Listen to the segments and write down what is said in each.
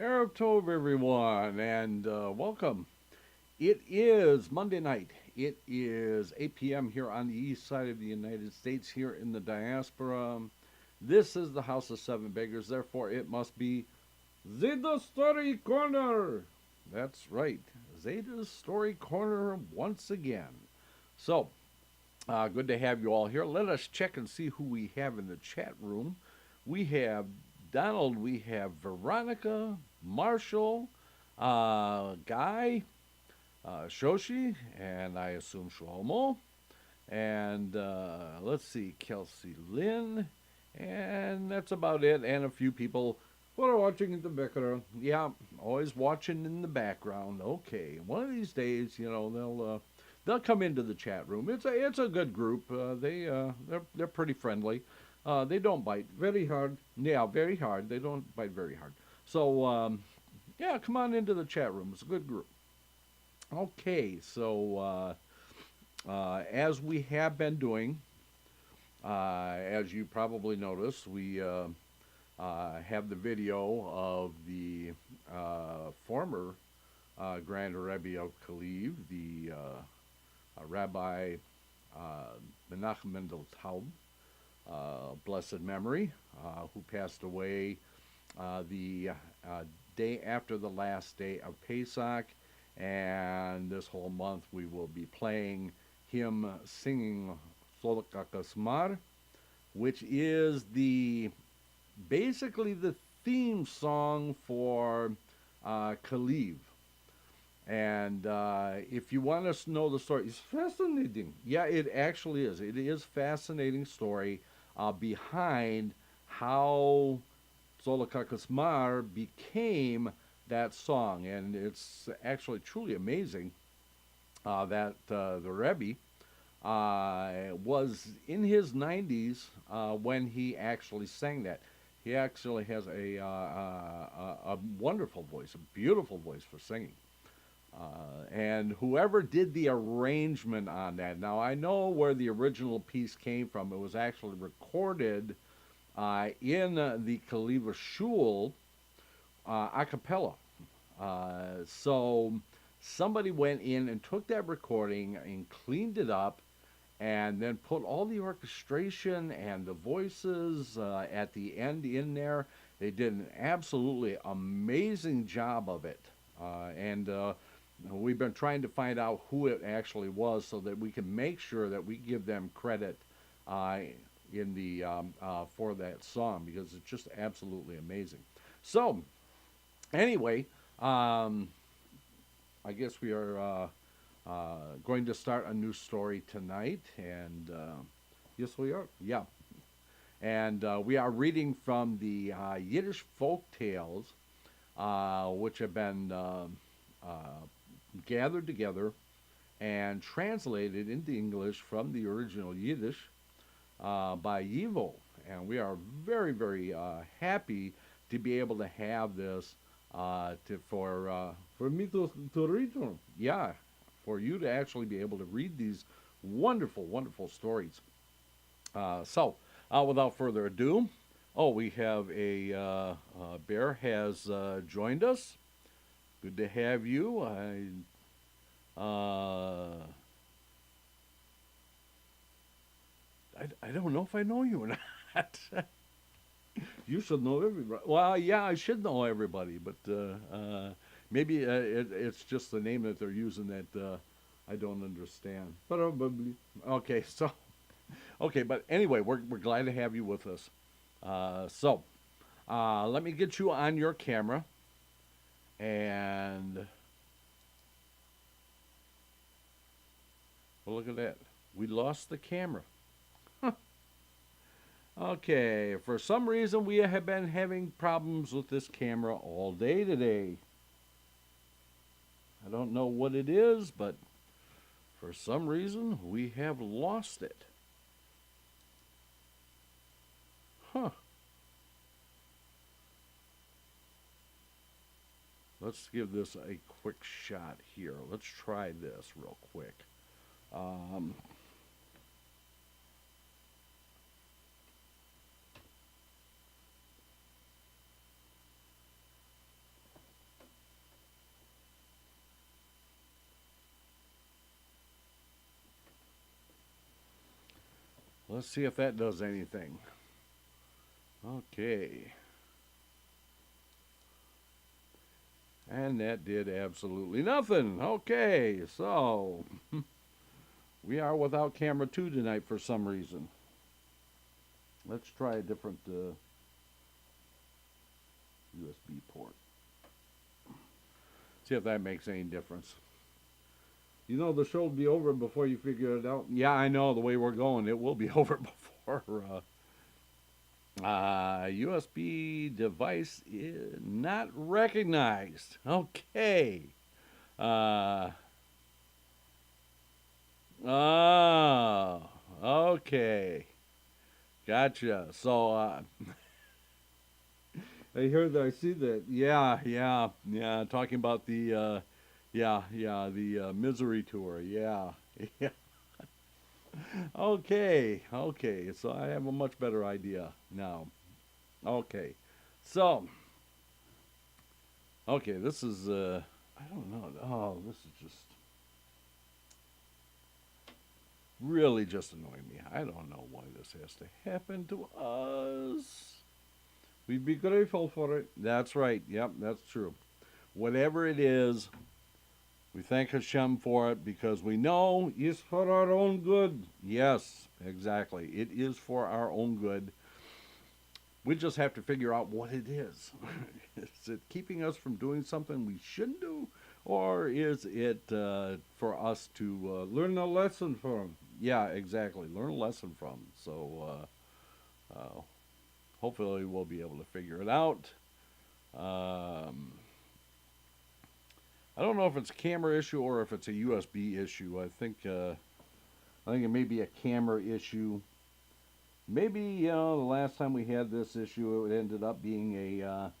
Erev Tov, everyone, and welcome. It is Monday night. It is 8 p.m. here on the east side of the United States, here in the diaspora. This is the House of Seven Beggars, therefore it must be Zeyde's Story Corner. That's right, Zeyde's Story Corner once again. So, good to have you all here. Let us check and see who we have in the chat room. We have Donald, we have Veronica, Marshall, Guy, Shoshi, and I assume Shlomo, and let's see, Kelsey Lynn, and that's about it, and a few people who are watching in the background. Yeah, always watching in the background. Okay, one of these days, you know, they'll come into the chat room. It's a good group. They're pretty friendly. They don't bite very hard. Yeah, very hard. They don't bite very hard. So, yeah, come on into the chat room. It's a good group. Okay, so as we have been doing, as you probably noticed, we have the video of the former Grand Rebbe of Keruv, the Rabbi Menachem Mendel Taub, blessed memory, who passed away the day after the last day of Pesach, and this whole month we will be playing him singing Solokakasmar, which is basically the theme song for Keruv. And if you want to know the story, it's fascinating. Yeah, it actually is. It is fascinating story behind how Zolokakasmar became that song. And it's actually truly amazing that the Rebbe was in his 90s when he actually sang that. He actually has a wonderful voice, a beautiful voice for singing. And whoever did the arrangement on that, now I know where the original piece came from. It was actually recorded in the Kaliva Shul a cappella. So somebody went in and took that recording and cleaned it up and then put all the orchestration and the voices at the end in there. They did an absolutely amazing job of it. And we've been trying to find out who it actually was so that we can make sure that we give them credit in the for that song because it's just absolutely amazing. So, anyway, I guess we are going to start a new story tonight, and yes, we are. Yeah, and we are reading from the Yiddish folk tales, which have been gathered together and translated into English from the original Yiddish by Yivo. And we are very, very happy to be able to have this for me to read them. Yeah, for you to actually be able to read these wonderful, wonderful stories. So, without further ado, we have a Bear has joined us. Good to have you. I don't know if I know you or not. You should know everybody. Well, yeah, I should know everybody, but maybe it's just the name that they're using that I don't understand. Probably. Okay, so okay, but anyway, we're glad to have you with us. So let me get you on your camera, and well, look at that. We lost the camera. Okay, for some reason we have been having problems with this camera all day today. I don't know what it is, but for some reason we have lost it. Huh. Let's give this a quick shot here. Let's try this real quick. Let's see if that does anything. Okay. And that did absolutely nothing. Okay, so we are without camera 2 tonight for some reason. Let's try a different USB port. See if that makes any difference. You know, the show will be over before you figure it out. Yeah, I know the way we're going. It will be over before. USB device is not recognized. Okay. Oh, okay. Gotcha. So, I see that. Yeah. Talking about the, the Misery Tour. Yeah, yeah. Okay. So I have a much better idea now. Okay. So, this is, I don't know. Oh, this is just really just annoying me. I don't know why this has to happen to us. We'd be grateful for it. That's right. Yep, that's true. Whatever it is, we thank Hashem for it because we know it's for our own good. Yes, exactly. It is for our own good. We just have to figure out what it is. Is it keeping us from doing something we shouldn't do? or is it for us to learn a lesson from? Yeah, exactly. Learn a lesson from. So hopefully we'll be able to figure it out. Um, I don't know if it's a camera issue or if it's a USB issue. I think it may be a camera issue. Maybe the last time we had this issue, it ended up being a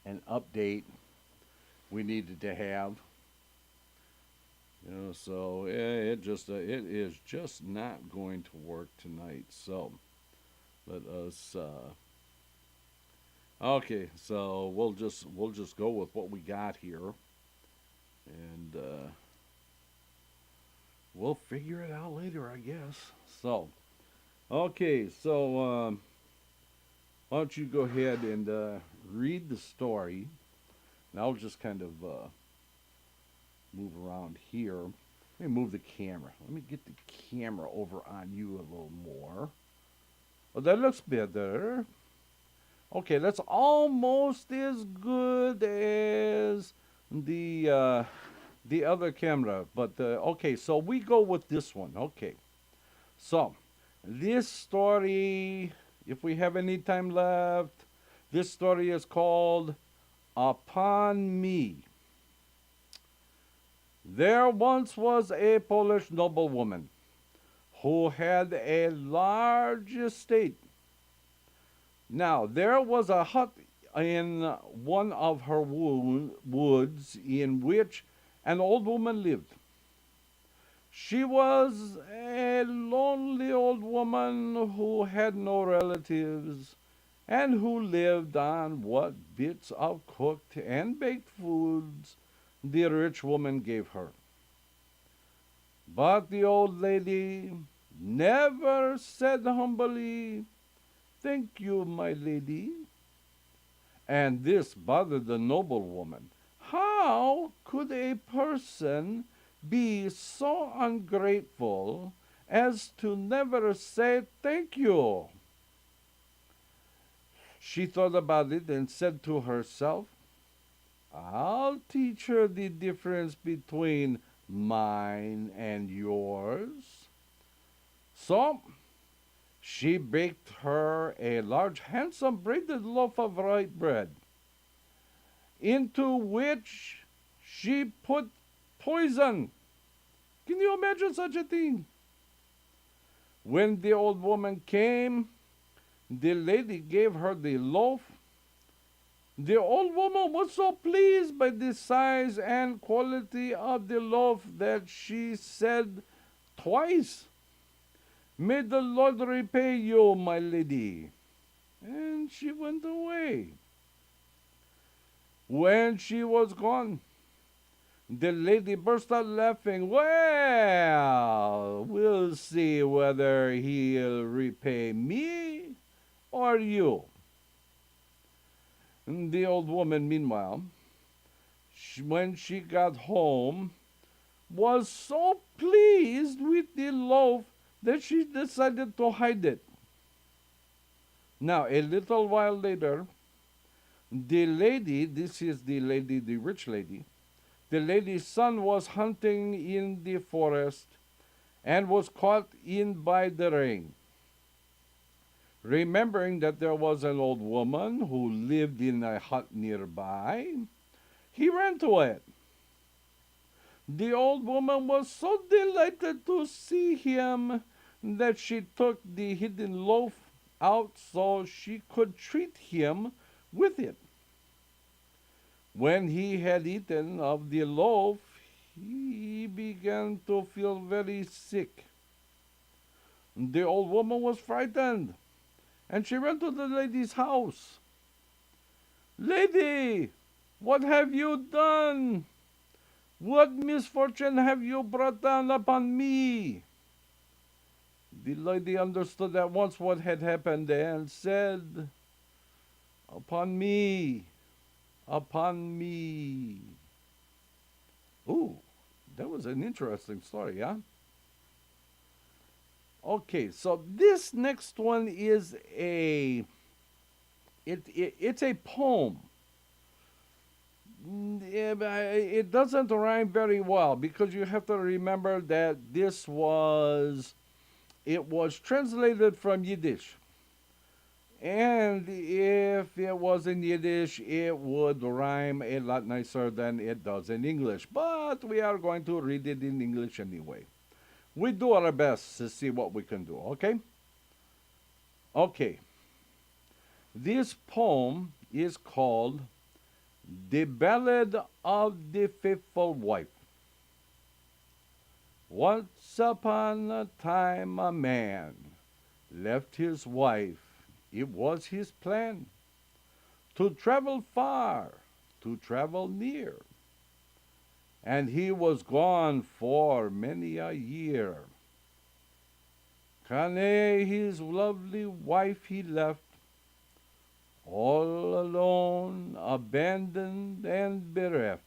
an update we needed to have. So it is just not going to work tonight. So let us. Okay, so we'll just go with what we got here, and we'll figure it out later, I guess. So okay, so why don't you go ahead and read the story, and I'll just kind of move around here. Let me move the camera. Let me get the camera over on you a little more. Oh, that looks better. Okay, that's almost as good as the other camera. But okay, so we go with this one. Okay, so this story, if we have any time left, this story is called Upon Me. There once was a Polish noblewoman who had a large estate. Now, there was a hut in one of her woods in which an old woman lived. She was a lonely old woman who had no relatives and who lived on what bits of cooked and baked foods the rich woman gave her. But the old lady never said humbly, "Thank you, my lady." And this bothered the noblewoman. How could a person be so ungrateful as to never say thank you? She thought about it and said to herself, "I'll teach her the difference between mine and yours." So she baked her a large, handsome, braided loaf of rye bread, into which she put poison. Can you imagine such a thing? When the old woman came, the lady gave her the loaf. The old woman was so pleased by the size and quality of the loaf that she said twice, "May the Lord repay you, my lady." And she went away. When she was gone, the lady burst out laughing. "Well, we'll see whether he'll repay me or you." And the old woman, meanwhile, when she got home, was so pleased with the loaf that she decided to hide it. Now, a little while later, the lady, this is the lady, the rich lady, the lady's son was hunting in the forest and was caught in by the rain. Remembering that there was an old woman who lived in a hut nearby, he ran to it. The old woman was so delighted to see him that she took the hidden loaf out so she could treat him with it. When he had eaten of the loaf, he began to feel very sick. The old woman was frightened, and she ran to the lady's house. "Lady, what have you done? What misfortune have you brought down upon me?" The lady understood at once what had happened and said, "Upon me, upon me." Ooh, that was an interesting story, huh? Okay, so this next one is it's a poem. It doesn't rhyme very well because you have to remember that it was translated from Yiddish. And if it was in Yiddish, it would rhyme a lot nicer than it does in English. But we are going to read it in English anyway. We do our best to see what we can do, okay? Okay. This poem is called The Ballad of the Faithful Wife. Once upon a time a man left his wife. It was his plan to travel far, to travel near. And he was gone for many a year. Kane, his lovely wife, he left, all alone, abandoned and bereft.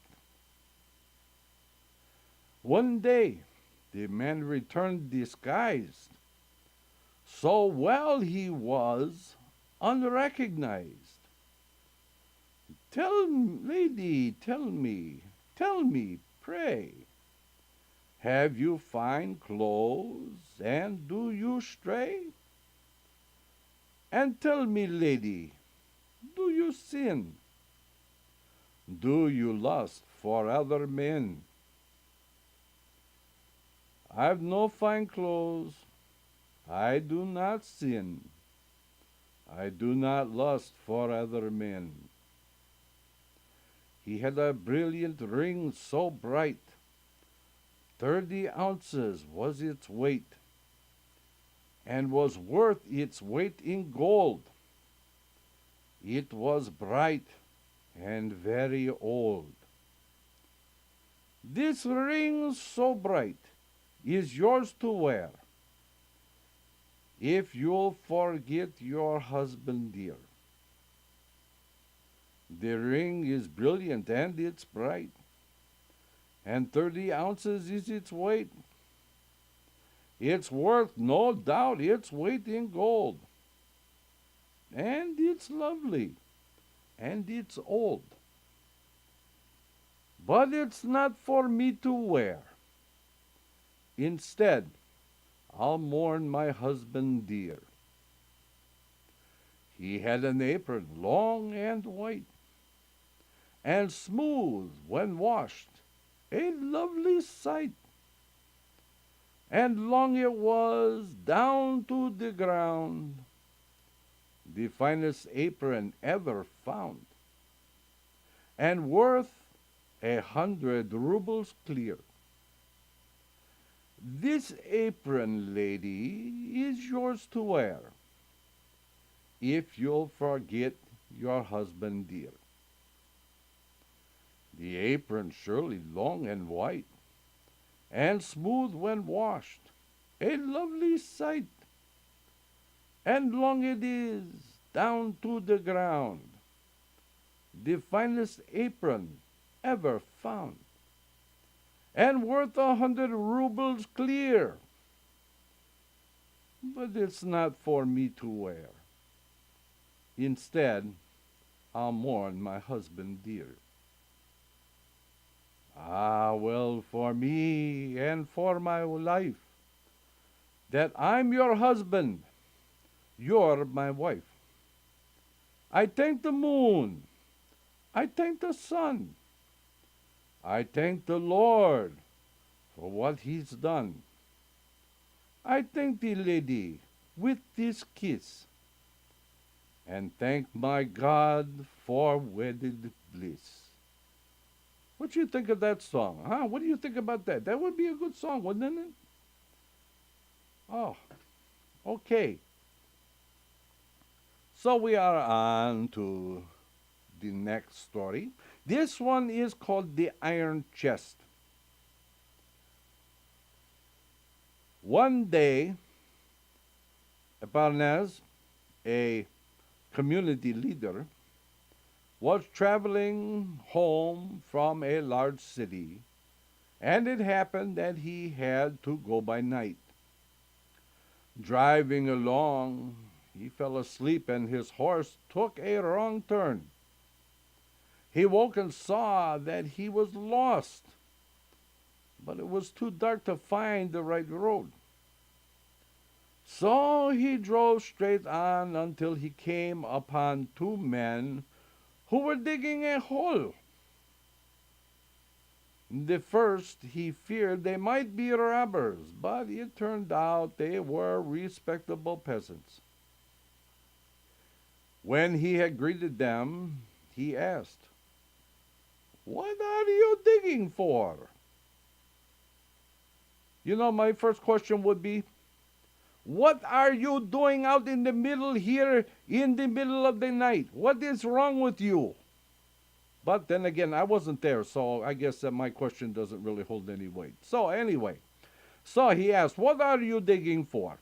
One day, the man returned disguised. So well he was unrecognized. Lady, tell me, pray, have you fine clothes, and do you stray? And tell me, lady, do you sin? Do you lust for other men? I've no fine clothes, I do not sin. I do not lust for other men. He had a brilliant ring so bright, 30 ounces was its weight, and was worth its weight in gold. It was bright and very old. This ring so bright is yours to wear, if you'll forget your husband dear. The ring is brilliant and it's bright, and 30 ounces is its weight. It's worth, no doubt, its weight in gold. And it's lovely, and it's old. But it's not for me to wear. Instead, I'll mourn my husband dear. He had an apron long and white, and smooth when washed, a lovely sight. And long it was down to the ground, the finest apron ever found, and worth 100 rubles clear. This apron, lady, is yours to wear, if you'll forget your husband dear. The apron surely long and white, and smooth when washed, a lovely sight. And long it is, down to the ground, the finest apron ever found, and worth 100 rubles clear. But it's not for me to wear. Instead, I'll mourn my husband dear. Ah, well, for me and for my life, that I'm your husband, you're my wife. I thank the moon, I thank the sun, I thank the Lord for what he's done. I thank thee, lady, with this kiss, and thank my God for wedded bliss. What do you think of that song? Huh? What do you think about that? That would be a good song, wouldn't it? Oh, okay. So we are on to the next story. This one is called The Iron Chest. One day, Barnes, a community leader, was traveling home from a large city, and it happened that he had to go by night. Driving along, he fell asleep and his horse took a wrong turn. He woke and saw that he was lost, but it was too dark to find the right road. So he drove straight on until he came upon two men who were digging a hole. The first he feared they might be robbers, but it turned out they were respectable peasants. When he had greeted them, he asked, "What are you digging for?" My first question would be, what are you doing out in the middle here in the middle of the night? What is wrong with you? But then again, I wasn't there, so I guess that my question doesn't really hold any weight. So anyway, he asked, "What are you digging for?"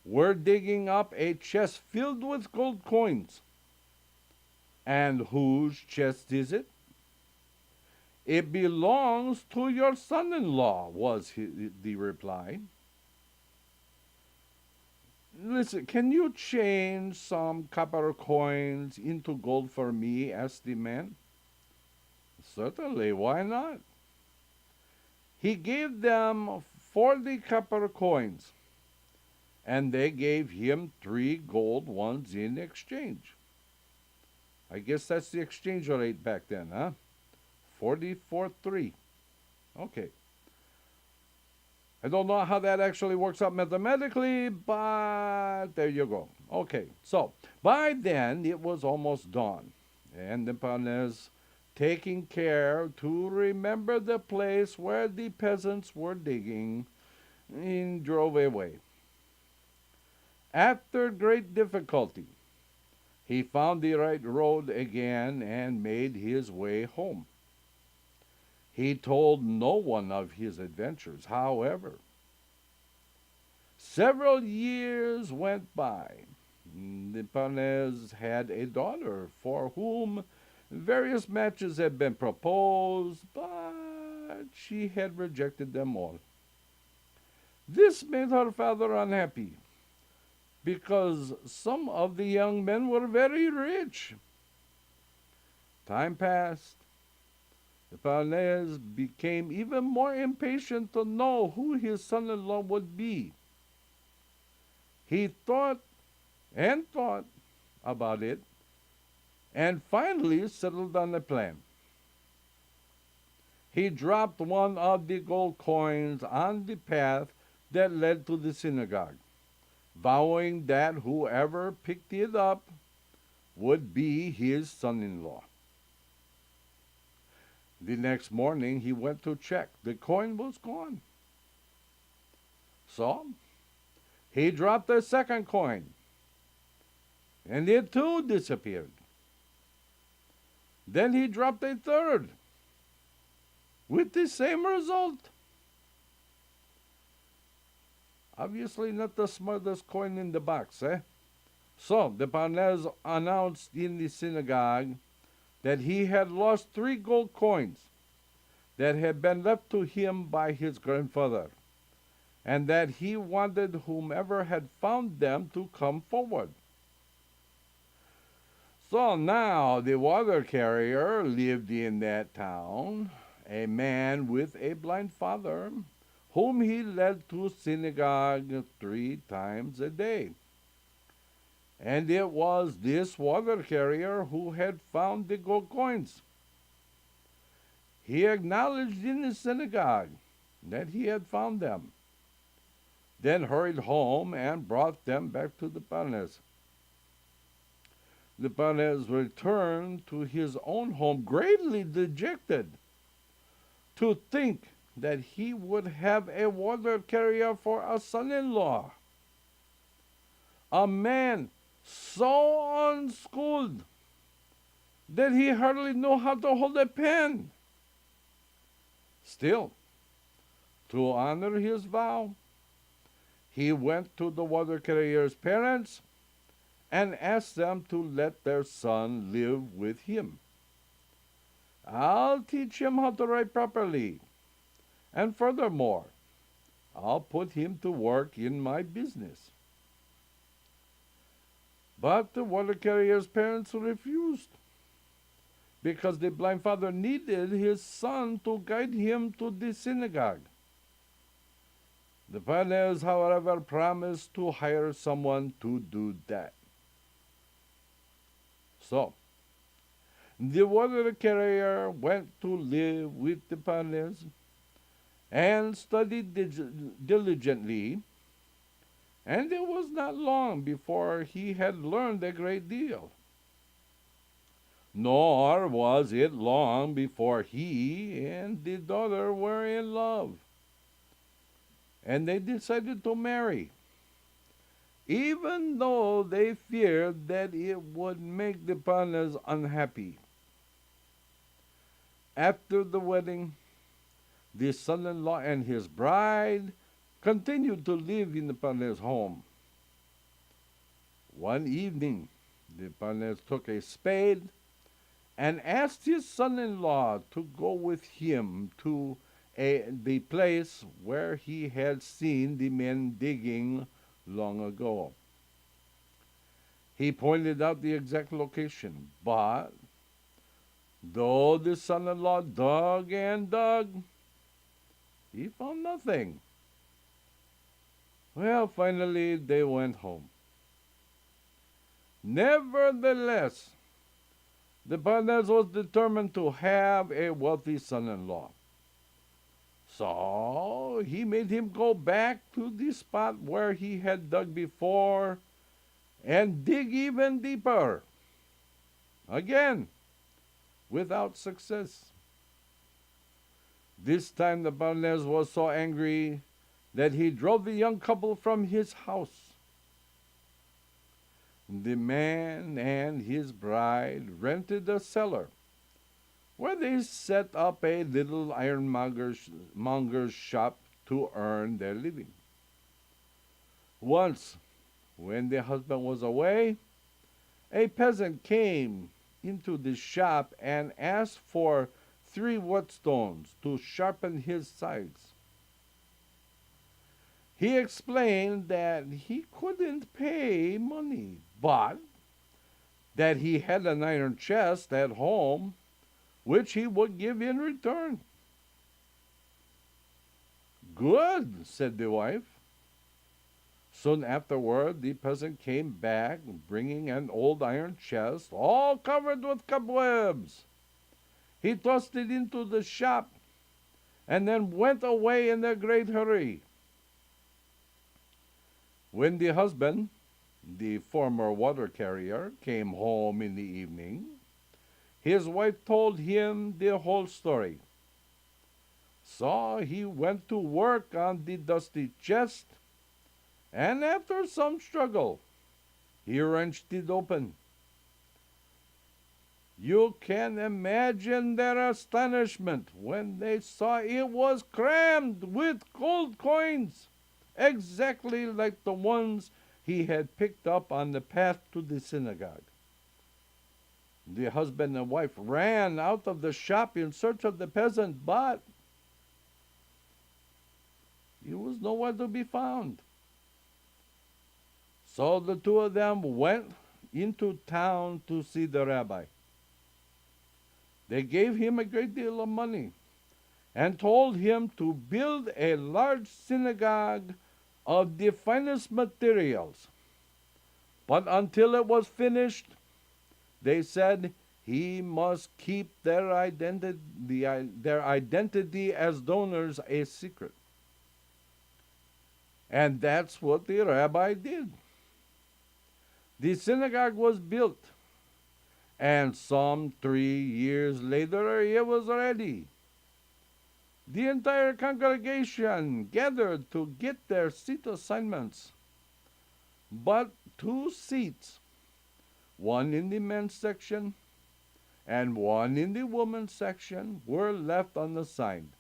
"We're digging up a chest filled with gold coins." "And whose chest is it?" "It belongs to your son-in-law," was the reply. "Listen, can you change some copper coins into gold for me?" asked the man. "Certainly, why not?" He gave them 40 copper coins, and they gave him 3 gold ones in exchange. I guess that's the exchange rate back then, huh? 40 for 3. Okay. I don't know how that actually works out mathematically, but there you go. Okay, so by then it was almost dawn, and the Panez, taking care to remember the place where the peasants were digging, and drove away. After great difficulty, he found the right road again and made his way home. He told no one of his adventures, however. Several years went by. The Panez had a daughter for whom various matches had been proposed, but she had rejected them all. This made her father unhappy, because some of the young men were very rich. Time passed. The Panez became even more impatient to know who his son-in-law would be. He thought and thought about it, and finally settled on a plan. He dropped one of the gold coins on the path that led to the synagogue, vowing that whoever picked it up would be his son-in-law. The next morning he went to check. The coin was gone. So he dropped a second coin, and it too disappeared. Then he dropped a third, with the same result. Obviously not the smartest coin in the box, eh? So the Panez announced in the synagogue that he had lost 3 gold coins that had been left to him by his grandfather, and that he wanted whomever had found them to come forward. So now the water carrier lived in that town, a man with a blind father, whom he led to synagogue 3 times a day. And it was this water carrier who had found the gold coins. He acknowledged in the synagogue that he had found them, then hurried home and brought them back to the Panez. The Panez returned to his own home greatly dejected to think that he would have a water carrier for a son-in-law, a man so unschooled that he hardly knew how to hold a pen. Still, to honor his vow, he went to the water carrier's parents and asked them to let their son live with him. "I'll teach him how to write properly, and furthermore, I'll put him to work in my business." But the water carrier's parents refused. because the blind father needed his son to guide him to the synagogue. The Beggars, however, promised to hire someone to do that. So, the water carrier went to live with the Beggars and studied diligently, and it was not long before he had learned a great deal. Nor was it long before he and the daughter were in love, and they decided to marry, even though they feared that it would make the partners unhappy. After the wedding, the son-in-law and his bride continued to live in the partner's home. One evening, the partner took a spade and asked his son-in-law to go with him to the place where he had seen the men digging long ago. He pointed out the exact location, but though the son-in-law dug and dug, he found nothing. Well, finally they went home. Nevertheless, the Beggars was determined to have a wealthy son-in-law. So he made him go back to the spot where he had dug before and dig even deeper. Again, without success. This time the Beggars was so angry that he drove the young couple from his house. The man and his bride rented a cellar where they set up a little ironmonger's shop to earn their living. Once, when the husband was away, a peasant came into the shop and asked for 3 whetstones to sharpen his scythes. He explained that he couldn't pay money, but that he had an iron chest at home which he would give in return. Good, said the wife. Soon afterward, the peasant came back, bringing an old iron chest, all covered with cobwebs. He tossed it into the shop, and then went away in a great hurry. When the husband, the former water carrier, came home in the evening, his wife told him the whole story. So he went to work on the dusty chest, and after some struggle, he wrenched it open. You can imagine their astonishment when they saw it was crammed with gold coins, exactly like the ones he had picked up on the path to the synagogue. The husband and wife ran out of the shop in search of the peasant, but he was nowhere to be found. So the two of them went into town to see the rabbi. They gave him a great deal of money and told him to build a large synagogue of the finest materials. But until it was finished, they said he must keep their identity as donors a secret. And that's what the rabbi did. The synagogue was built, and some 3 years later it was ready. The entire congregation gathered to get their seat assignments, but 2 seats, one in the men's section and one in the women's section, were left unassigned.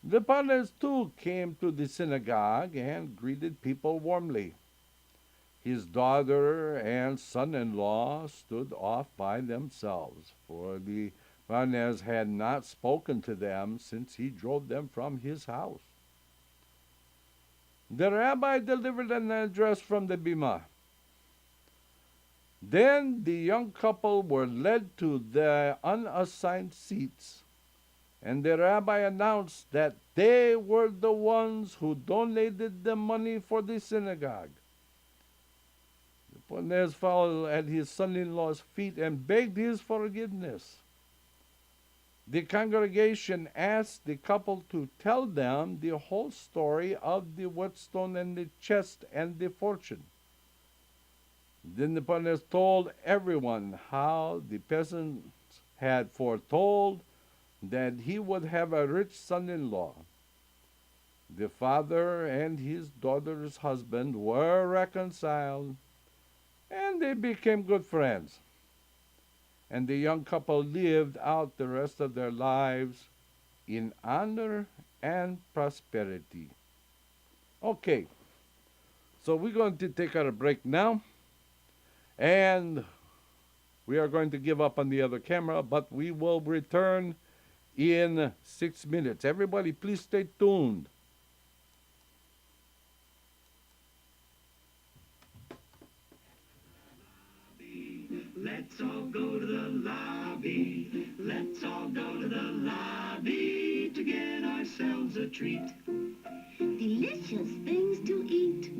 The partners too came to the synagogue and greeted people warmly. His daughter and son-in-law stood off by themselves, for the partners had not spoken to them since he drove them from his house. The rabbi delivered an address from the bima. Then the young couple were led to their unassigned seats, and the rabbi announced that they were the ones who donated the money for the synagogue. The Ponez fell at his son-in-law's feet and begged his forgiveness. The congregation asked the couple to tell them the whole story of the whetstone and the chest and the fortune. Then the Ponez told everyone how the peasants had foretold that he would have a rich son-in-law. The father and his daughter's husband were reconciled, and they became good friends. And the young couple lived out the rest of their lives in honor and prosperity. Okay, so we're going to take our break now, and we are going to give up on the other camera, but we will return in 6 minutes. Everybody, please stay tuned. Let's all go to the lobby. Let's all go to the lobby to get ourselves a treat. Delicious things to eat.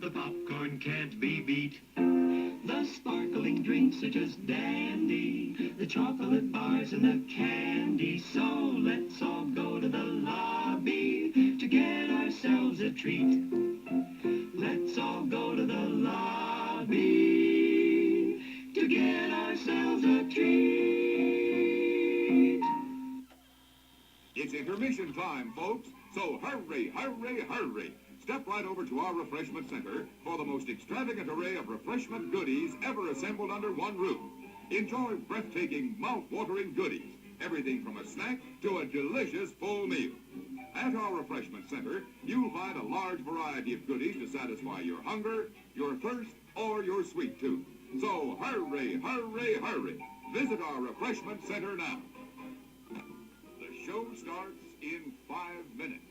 The popcorn can't be beat. The sparkling drinks are just dandy. The chocolate bars and the candy. So let's all go to the lobby to get ourselves a treat. Let's all go to the lobby to get ourselves a treat. It's intermission time, folks, so hurry, hurry, hurry. Step right over to our Refreshment Center for the most extravagant array of refreshment goodies ever assembled under one roof. Enjoy breathtaking, mouth-watering goodies, everything from a snack to a delicious full meal. At our Refreshment Center, you'll find a large variety of goodies to satisfy your hunger, your thirst, or your sweet tooth. So hurry, hurry, hurry. Visit our Refreshment Center now. The show starts in 5 minutes.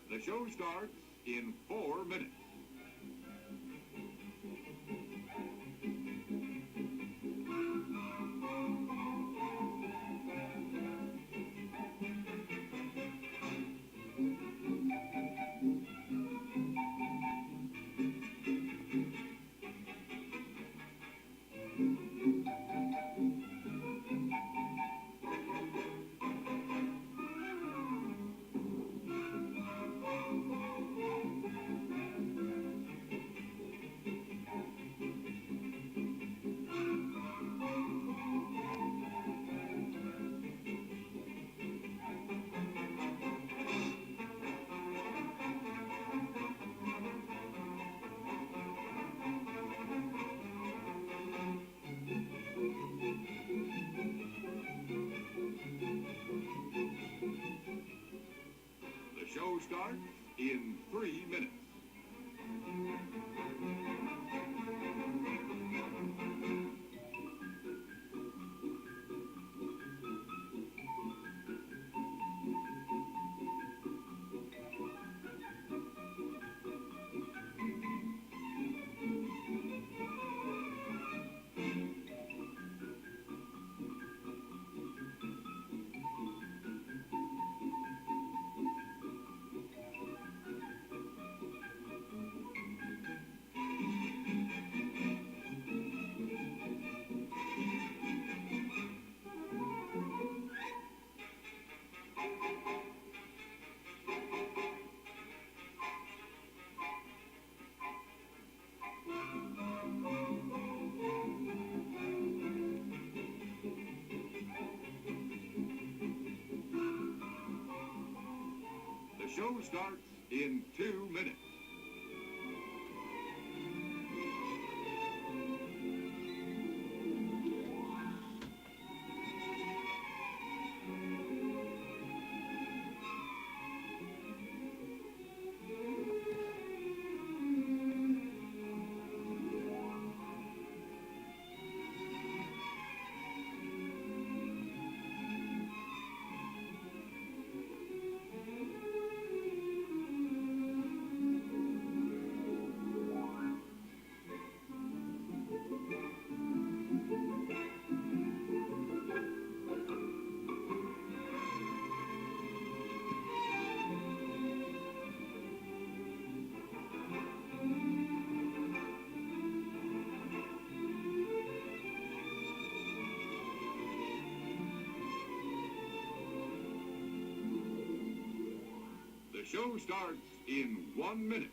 The show starts in 4 minutes. The show starts in 3 minutes. starts in 2 minutes. The show starts in 1 minute.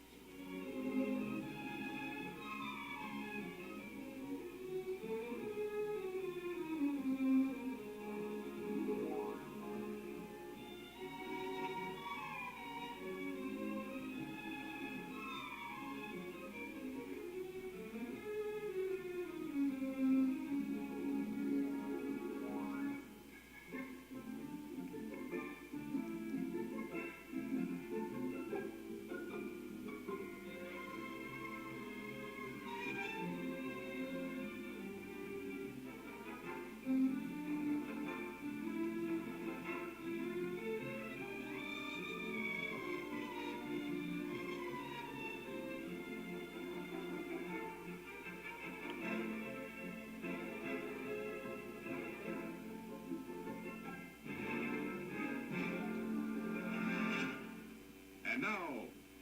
And now,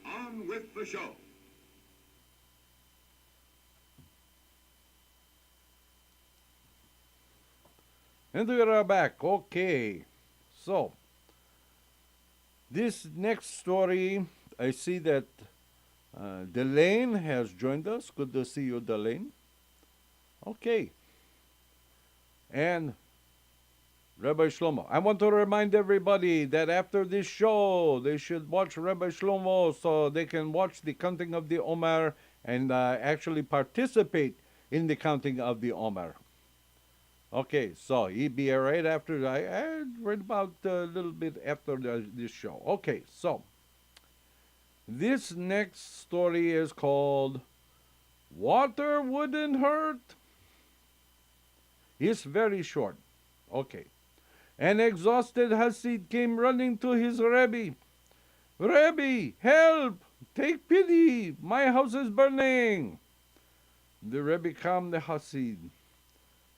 on with the show. And we are back. Okay. So, this next story, I see that Delane has joined us. Good to see you, Delane. Okay. And Rabbi Shlomo. I want to remind everybody that after this show, they should watch Rabbi Shlomo so they can watch the counting of the Omer and actually participate in the counting of the Omer. Okay, so he'd be right after, I read about a little bit after this show. Okay, so this next story is called Water Wouldn't Hurt. It's very short. Okay. An exhausted Hasid came running to his Rabbi. Rabbi, help! Take pity! My house is burning! The Rabbi calmed the Hasid.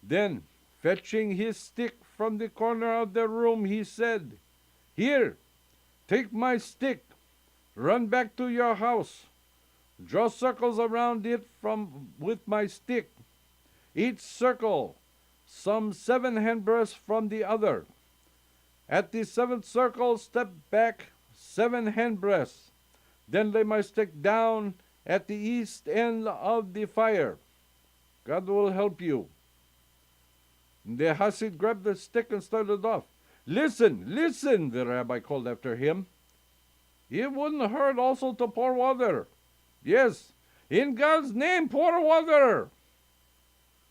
Then, fetching his stick from the corner of the room, he said, Here, take my stick. Run back to your house. Draw circles around it with my stick. Each circle some 7 handbreadths from the other. At the 7th circle, step back 7 handbreadths. Then lay my stick down at the east end of the fire. God will help you. The Hasid grabbed the stick and started off. Listen, listen, the rabbi called after him. It wouldn't hurt also to pour water. Yes, in God's name, pour water.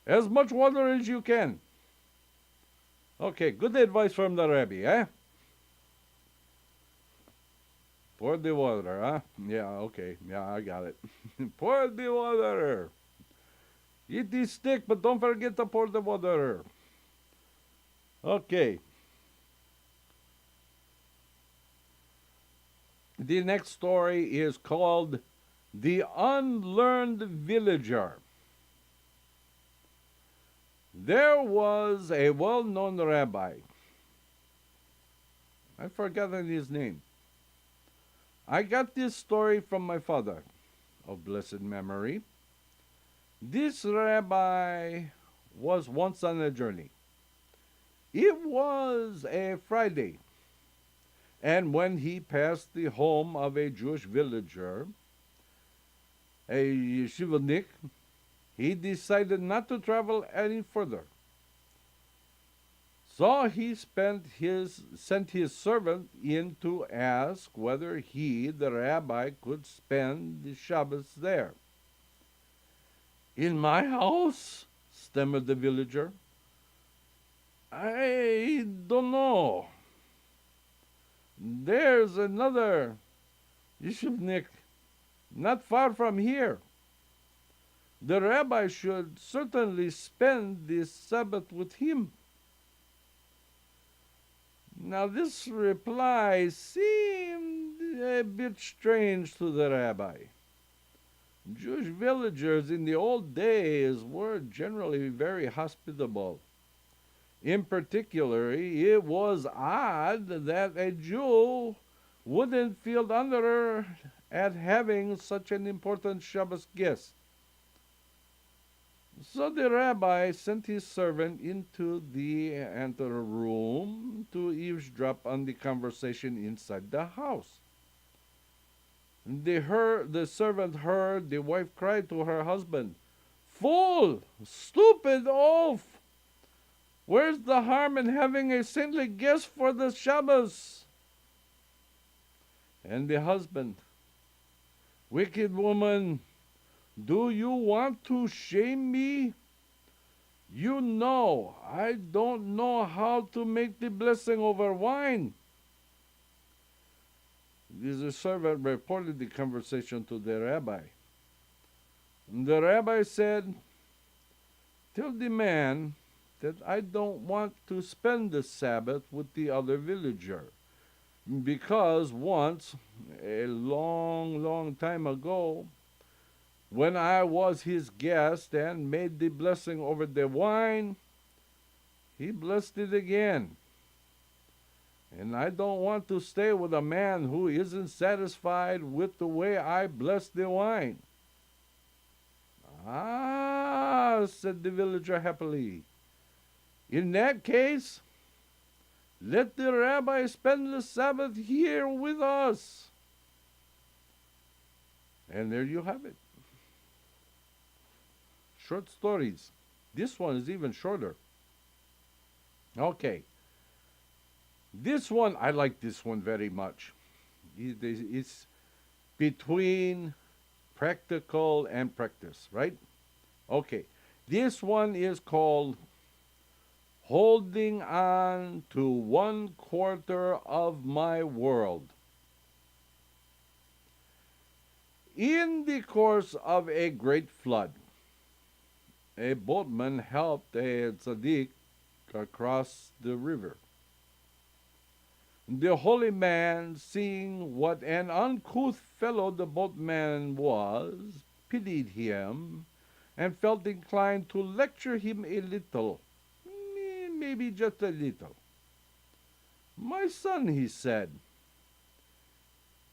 As much water as you can. Okay, good advice from the Rabbi, eh? Pour the water, huh? Yeah, okay. Yeah, I got it. Pour the water. Eat the stick, but don't forget to pour the water. Okay. The next story is called The Unlearned Villager. There was a well-known rabbi. I've forgotten his name. I got this story from my father, of blessed memory. This rabbi was once on a journey. It was a Friday, and when he passed the home of a Jewish villager, a yeshivanik, he decided not to travel any further. So he sent his servant in to ask whether he, the rabbi, could spend the Shabbos there. "In my house?" stammered the villager. "I don't know. There's another yeshivnik not far from here. The rabbi should certainly spend this Sabbath with him." Now this reply seemed a bit strange to the rabbi. Jewish villagers in the old days were generally very hospitable. In particular, it was odd that a Jew wouldn't feel honored at having such an important Shabbos guest. So the rabbi sent his servant into the anteroom to eavesdrop on the conversation inside the house. The servant heard the wife cry to her husband, "Fool! Stupid oaf! Where's the harm in having a saintly guest for the Shabbos?" And the husband, "Wicked woman, do you want to shame me? You know I don't know how to make the blessing over wine." The servant reported the conversation to the rabbi. The rabbi said, "Tell the man that I don't want to spend the Sabbath with the other villager, because once, a long, long time ago, when I was his guest and made the blessing over the wine, he blessed it again. And I don't want to stay with a man who isn't satisfied with the way I bless the wine." "Ah," said the villager happily. "In that case, let the rabbi spend the Sabbath here with us." And there you have it. Short stories. This one is even shorter. Okay. This one, I like this one very much. It's between practical and practice, right? Okay. This one is called "Holding On to 1/4 of My World." In the course of a great flood, a boatman helped a tzaddik across the river. The holy man, seeing what an uncouth fellow the boatman was, pitied him and felt inclined to lecture him a little, maybe just a little. "My son," he said,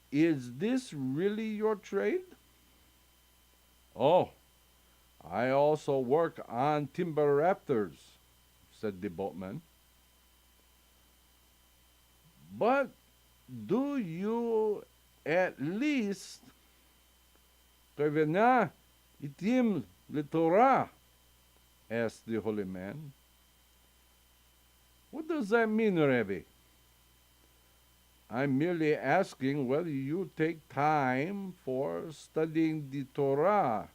"is this really your trade?" "Oh, I also work on timber rafters," said the boatman. "But do you at least kavena itim Torah?" asked the holy man. "What does that mean, Rabbi?" "I'm merely asking whether you take time for studying the Torah,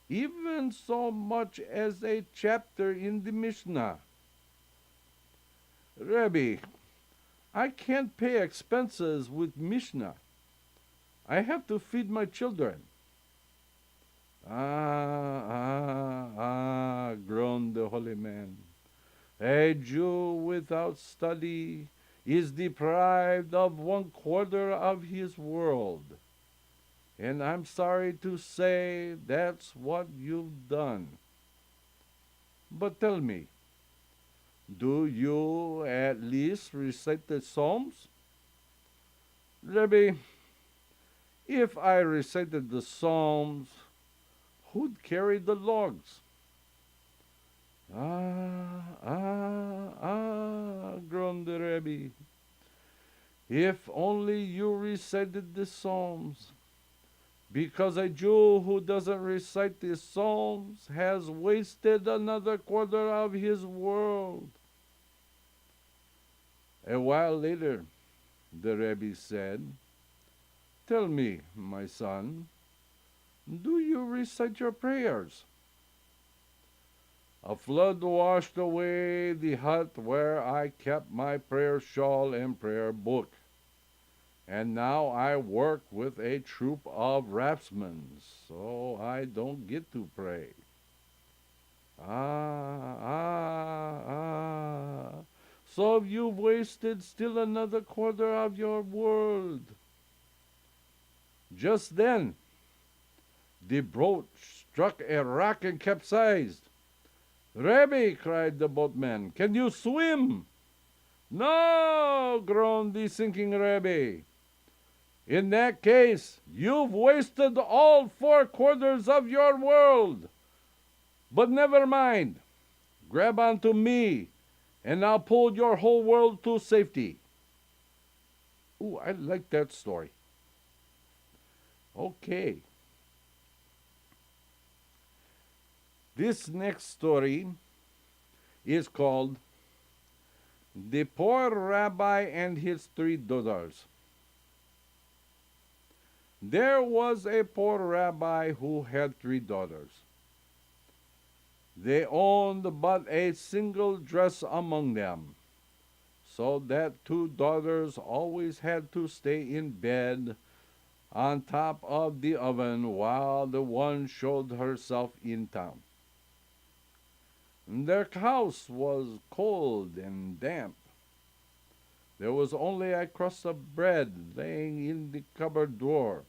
even so much as a chapter in the Mishnah." "Rabbi, I can't pay expenses with Mishnah. I have to feed my children." Ah, groaned the holy man. "A Jew without study is deprived of 1/4 of his world. And I'm sorry to say that's what you've done. But tell me, do you at least recite the Psalms?" "Rabbi, if I recited the Psalms, who'd carry the logs?" Groaned the Rabbi. "If only you recited the Psalms, because a Jew who doesn't recite the Psalms has wasted another 1/4 of his world." A while later, the Rebbe said, "Tell me, my son, do you recite your prayers?" "A flood washed away the hut where I kept my prayer shawl and prayer book, and now I work with a troop of raftsmen, so I don't get to pray." Ah. So you've wasted still another quarter of your world. Just then, the boat struck a rock and capsized. "Rebbe," cried the boatman, "can you swim?" "No," groaned the sinking Rebbe. "In that case, you've wasted all 4/4 of your world. But never mind. Grab onto me, and I'll pull your whole world to safety." Ooh, I like that story. Okay. This next story is called The Poor Rabbi and His 3 Daughters. There was a poor rabbi who had 3 daughters. They owned but a single dress among them, so that 2 daughters always had to stay in bed on top of the oven while the one showed herself in town. Their house was cold and damp. There was only a crust of bread laying in the cupboard drawer.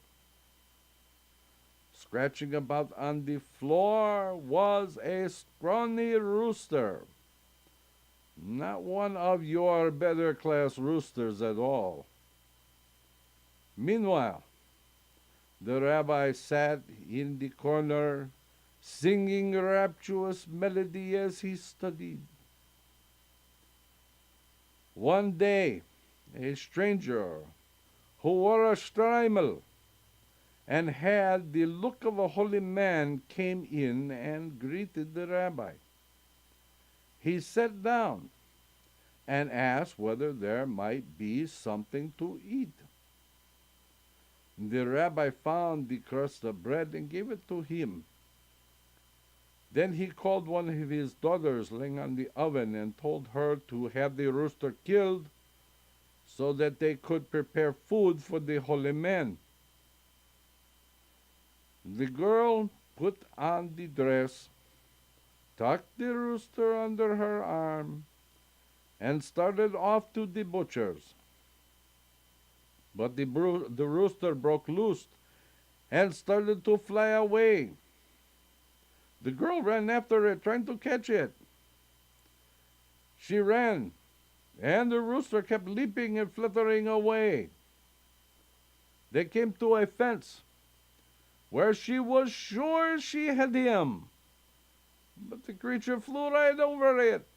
Scratching about on the floor was a scrawny rooster. Not one of your better class roosters at all. Meanwhile, the rabbi sat in the corner, singing a rapturous melody as he studied. One day, a stranger who wore a shtreimel and had the look of a holy man came in and greeted the rabbi. He sat down and asked whether there might be something to eat. The rabbi found the crust of bread and gave it to him. Then he called one of his daughters lying on the oven and told her to have the rooster killed so that they could prepare food for the holy man. The girl put on the dress, tucked the rooster under her arm, and started off to the butcher's. But the rooster broke loose and started to fly away. The girl ran after it, trying to catch it. She ran, and the rooster kept leaping and fluttering away. They came to a fence where she was sure she had him, but the creature flew right over it.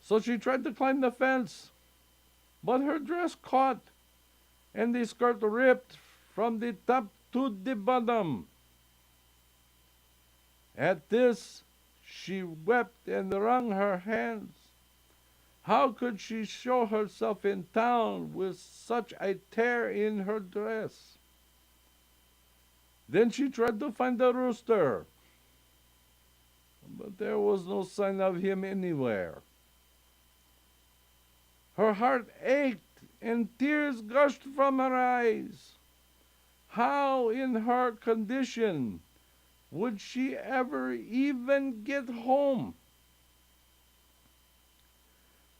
So she tried to climb the fence, but her dress caught, and the skirt ripped from the top to the bottom. At this, she wept and wrung her hands. How could she show herself in town with such a tear in her dress? Then she tried to find the rooster, but there was no sign of him anywhere. Her heart ached and tears gushed from her eyes. How, in her condition, would she ever even get home?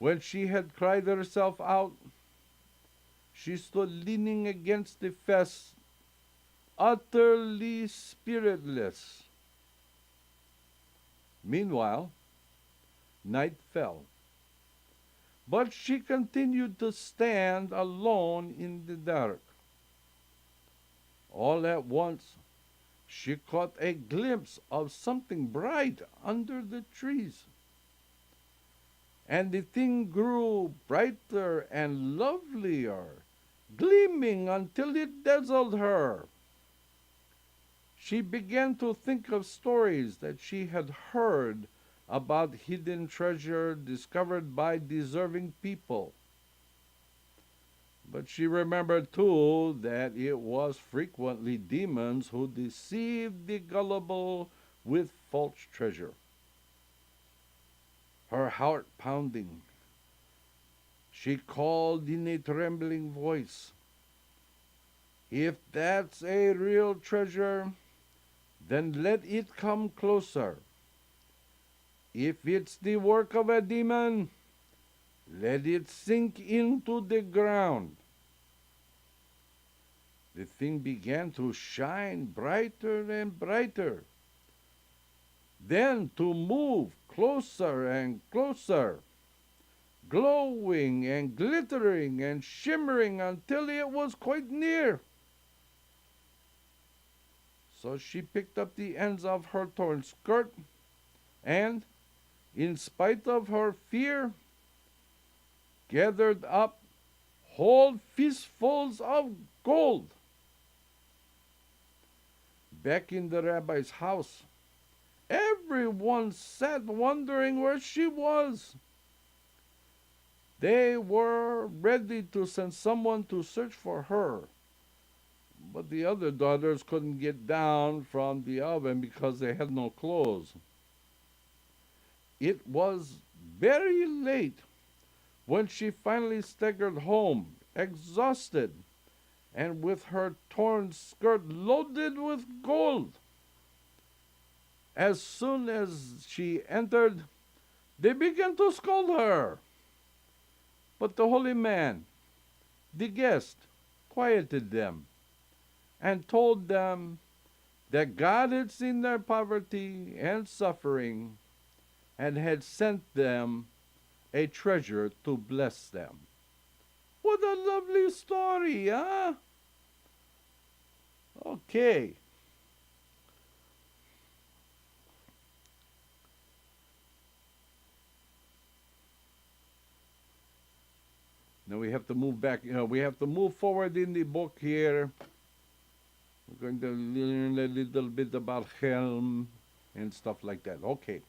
When she had cried herself out, she stood leaning against the fence, utterly spiritless. Meanwhile, night fell, but she continued to stand alone in the dark. All at once, she caught a glimpse of something bright under the trees. And the thing grew brighter and lovelier, gleaming until it dazzled her. She began to think of stories that she had heard about hidden treasure discovered by deserving people. But she remembered too that it was frequently demons who deceived the gullible with false treasure. Her heart pounding, she called in a trembling voice, "If that's a real treasure, then let it come closer. If it's the work of a demon, let it sink into the ground." The thing began to shine brighter and brighter, then to move closer and closer, glowing and glittering and shimmering until it was quite near. So she picked up the ends of her torn skirt and, in spite of her fear, gathered up whole fistfuls of gold. Back in the rabbi's house, everyone sat wondering where she was. They were ready to send someone to search for her, but the other daughters couldn't get down from the oven because they had no clothes. It was very late when she finally staggered home, exhausted, and with her torn skirt loaded with gold. As soon as she entered, they began to scold her. But the holy man, the guest, quieted them and told them that God had seen their poverty and suffering and had sent them a treasure to bless them. What a lovely story, huh? Okay. Now we have to move back. We have to move forward in the book here. We're going to learn a little bit about Helm and stuff like that. Okay.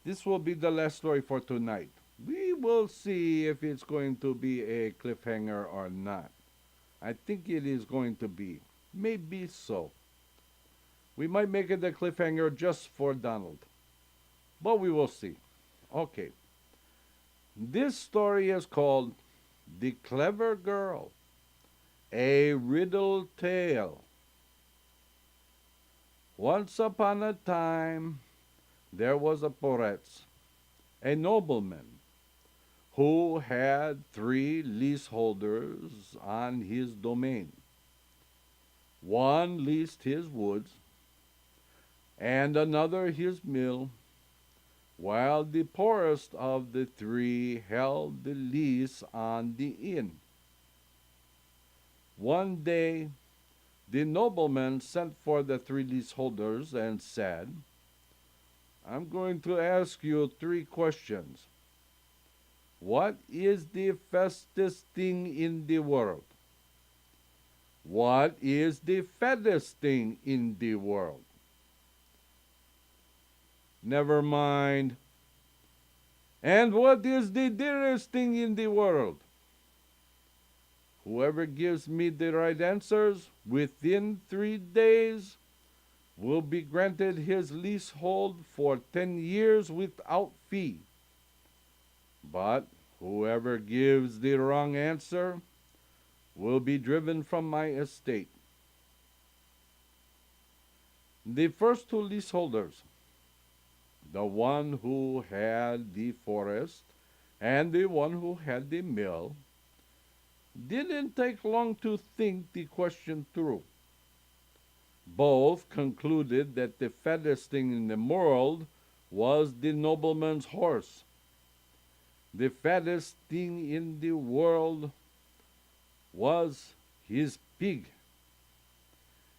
This will be the last story for tonight. We will see if it's going to be a cliffhanger or not. I think it is going to be. Maybe so. We might make it a cliffhanger just for Donald. But we will see. Okay. This story is called The Clever Girl, a Riddle Tale. Once upon a time, there was a Poretz, a nobleman, who had 3 leaseholders on his domain. One leased his woods, and another his mill, while the poorest of the 3 held the lease on the inn. One day, the nobleman sent for the 3 leaseholders and said, "I'm going to ask you 3 questions. What is the fastest thing in the world? What is the fattest thing in the world?" "Never mind." "And what is the dearest thing in the world?" "Whoever gives me the right answers within 3 days will be granted his leasehold for 10 years without fee. But whoever gives the wrong answer will be driven from my estate." The first 2 leaseholders, the one who had the forest and the one who had the mill, didn't take long to think the question through. Both concluded that the fattest thing in the world was the nobleman's horse. The fattest thing in the world was his pig.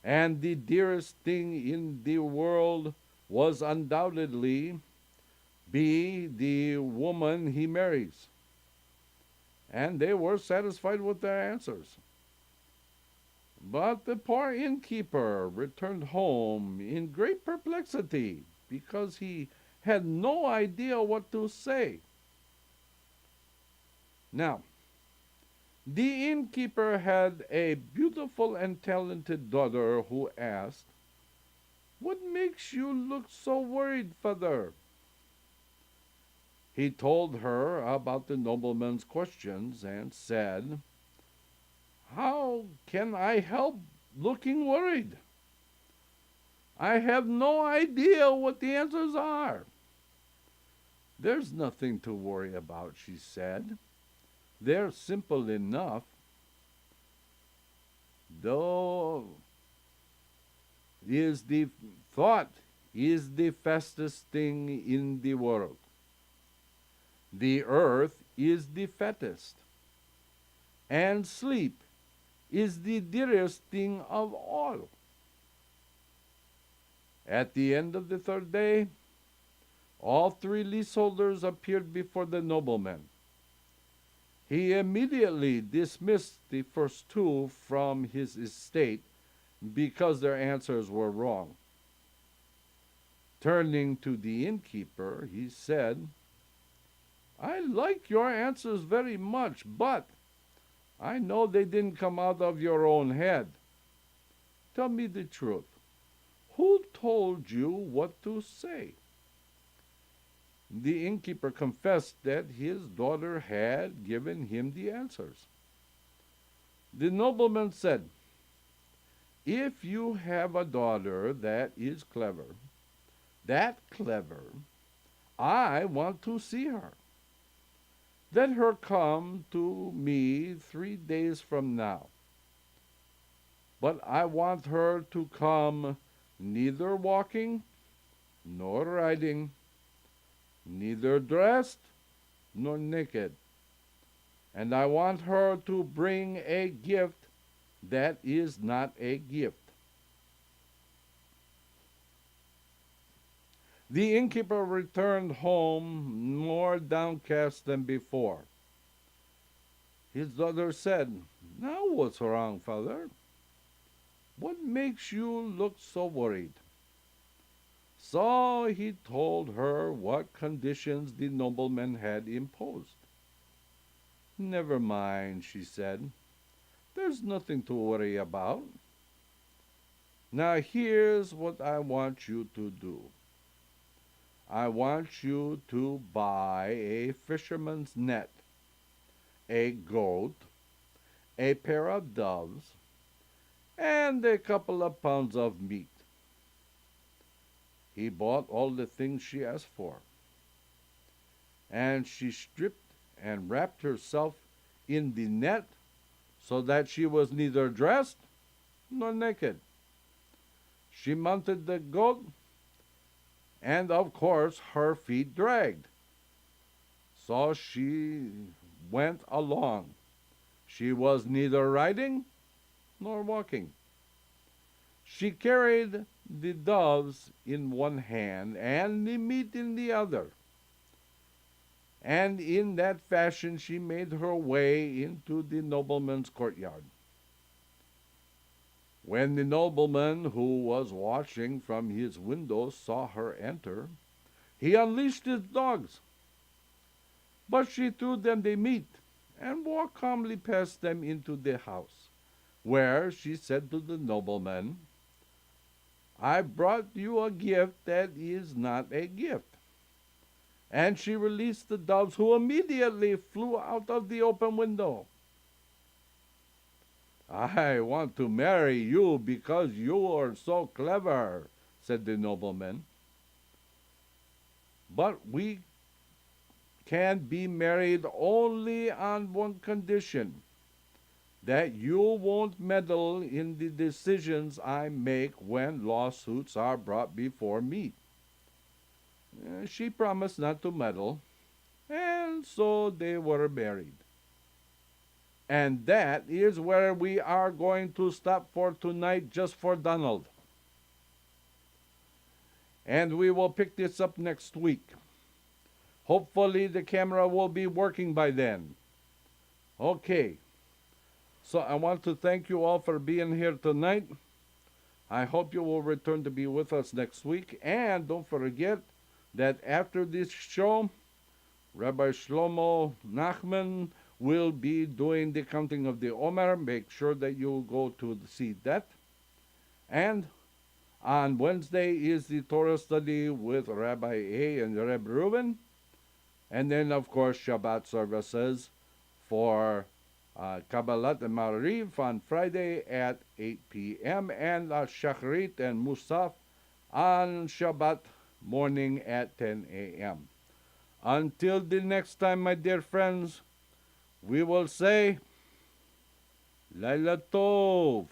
And the dearest thing in the world was undoubtedly be the woman he marries. And they were satisfied with their answers. But the poor innkeeper returned home in great perplexity because he had no idea what to say. Now, the innkeeper had a beautiful and talented daughter who asked, "What makes you look so worried, father?" He told her about the nobleman's questions and said, "How can I help looking worried? I have no idea what the answers are." "There's nothing to worry about," she said. "They're simple enough. Though is the thought is the fastest thing in the world. The earth is the fattest, and sleep is the dearest thing of all." At the end of the third day, all three leaseholders appeared before the nobleman. He immediately dismissed the first two from his estate because their answers were wrong. Turning to the innkeeper, he said, "I like your answers very much, but I know they didn't come out of your own head. Tell me the truth. Who told you what to say?" The innkeeper confessed that his daughter had given him the answers. The nobleman said, "If you have a daughter that is clever, I want to see her. Let her come to me 3 days from now. But I want her to come neither walking nor riding, neither dressed nor naked. And I want her to bring a gift that is not a gift." The innkeeper returned home more downcast than before. His daughter said, "Now what's wrong, father? What makes you look so worried?" So he told her what conditions the nobleman had imposed. "Never mind," she said. "There's nothing to worry about. Now here's what I want you to do. I want you to buy a fisherman's net, a goat, a pair of doves, and a couple of pounds of meat." He bought all the things she asked for, and she stripped and wrapped herself in the net so that she was neither dressed nor naked. She mounted the goat, and of course her feet dragged. So she went along. She was neither riding nor walking. She carried the doves in one hand and the meat in the other. And in that fashion she made her way into the nobleman's courtyard. When the nobleman, who was watching from his window, saw her enter, he unleashed his dogs. But she threw them the meat and walked calmly past them into the house, where she said to the nobleman, "I brought you a gift that is not a gift." And she released the doves, who immediately flew out of the open window. "I want to marry you because you are so clever," said the nobleman. "But we can be married only on one condition, that you won't meddle in the decisions I make when lawsuits are brought before me." She promised not to meddle, and so they were married. And that is where we are going to stop for tonight, just for Donald. And we will pick this up next week. Hopefully the camera will be working by then. Okay. So I want to thank you all for being here tonight. I hope you will return to be with us next week. And don't forget that after this show, Rabbi Shlomo Nachman will be doing the counting of the Omer. Make sure that you go to see that. And on Wednesday is the Torah study with Rabbi A and Reb Reuben. And then, of course, Shabbat services for Kabbalat and Mariv on Friday at 8 p.m. and Shacharit and Musaf on Shabbat morning at 10 a.m. Until the next time, my dear friends, we will say, Laila Tov.